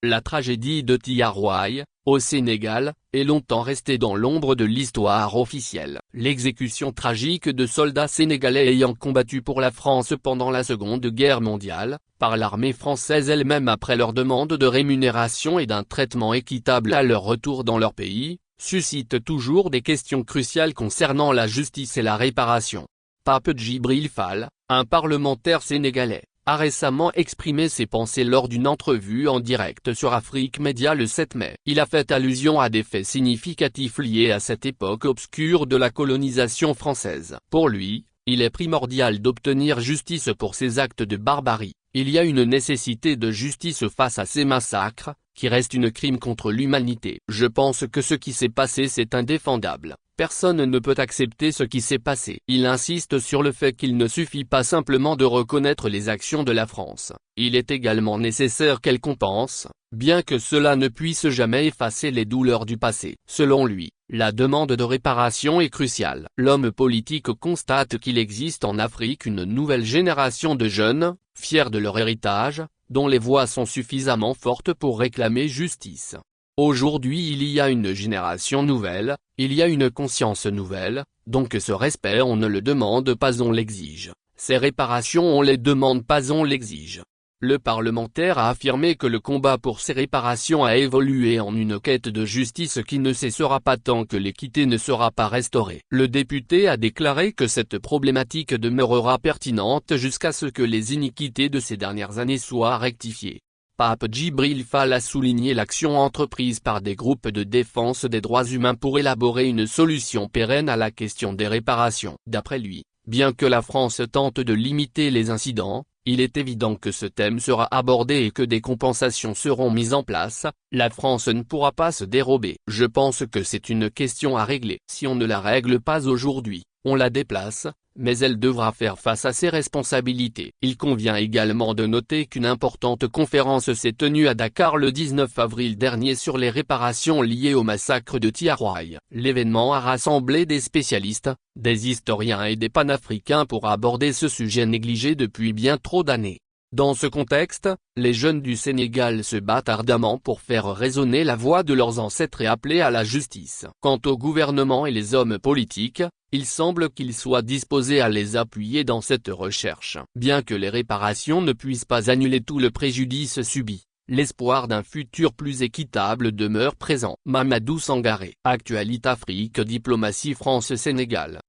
La tragédie de Tiaroye, au Sénégal, est longtemps restée dans l'ombre de l'histoire officielle. L'exécution tragique de soldats sénégalais ayant combattu pour la France pendant la Seconde Guerre mondiale, par l'armée française elle-même après leur demande de rémunération et d'un traitement équitable à leur retour dans leur pays, suscite toujours des questions cruciales concernant la justice et la réparation. Pape Djibril Fall, un parlementaire sénégalais, a récemment exprimé ses pensées lors d'une entrevue en direct sur Afrique Média le 7 mai. Il a fait allusion à des faits significatifs liés à cette époque obscure de la colonisation française. Pour lui, il est primordial d'obtenir justice pour ces actes de barbarie. Il y a une nécessité de justice face à ces massacres, qui restent un crime contre l'humanité. Je pense que ce qui s'est passé c'est indéfendable. Personne ne peut accepter ce qui s'est passé. Il insiste sur le fait qu'il ne suffit pas simplement de reconnaître les actions de la France. Il est également nécessaire qu'elle compense, bien que cela ne puisse jamais effacer les douleurs du passé. Selon lui, la demande de réparation est cruciale. L'homme politique constate qu'il existe en Afrique une nouvelle génération de jeunes, fiers de leur héritage, dont les voix sont suffisamment fortes pour réclamer justice. Aujourd'hui il y a une génération nouvelle, il y a une conscience nouvelle, donc ce respect on ne le demande pas on l'exige. Ces réparations on les demande pas on l'exige. Le parlementaire a affirmé que le combat pour ces réparations a évolué en une quête de justice qui ne cessera pas tant que l'équité ne sera pas restaurée. Le député a déclaré que cette problématique demeurera pertinente jusqu'à ce que les iniquités de ces dernières années soient rectifiées. Pape Djibril Fall a souligné l'action entreprise par des groupes de défense des droits humains pour élaborer une solution pérenne à la question des réparations. D'après lui, bien que la France tente de limiter les incidents, il est évident que ce thème sera abordé et que des compensations seront mises en place, la France ne pourra pas se dérober. Je pense que c'est une question à régler. Si on ne la règle pas aujourd'hui, on la déplace, mais elle devra faire face à ses responsabilités. Il convient également de noter qu'une importante conférence s'est tenue à Dakar le 19 avril dernier sur les réparations liées au massacre de Tiaroye. L'événement a rassemblé des spécialistes, des historiens et des panafricains pour aborder ce sujet négligé depuis bien trop d'années. Dans ce contexte, les jeunes du Sénégal se battent ardemment pour faire résonner la voix de leurs ancêtres et appeler à la justice. Quant au gouvernement et les hommes politiques, il semble qu'ils soient disposés à les appuyer dans cette recherche. Bien que les réparations ne puissent pas annuler tout le préjudice subi, l'espoir d'un futur plus équitable demeure présent. Mamadou Sangaré. Actualité Afrique Diplomatie France-Sénégal.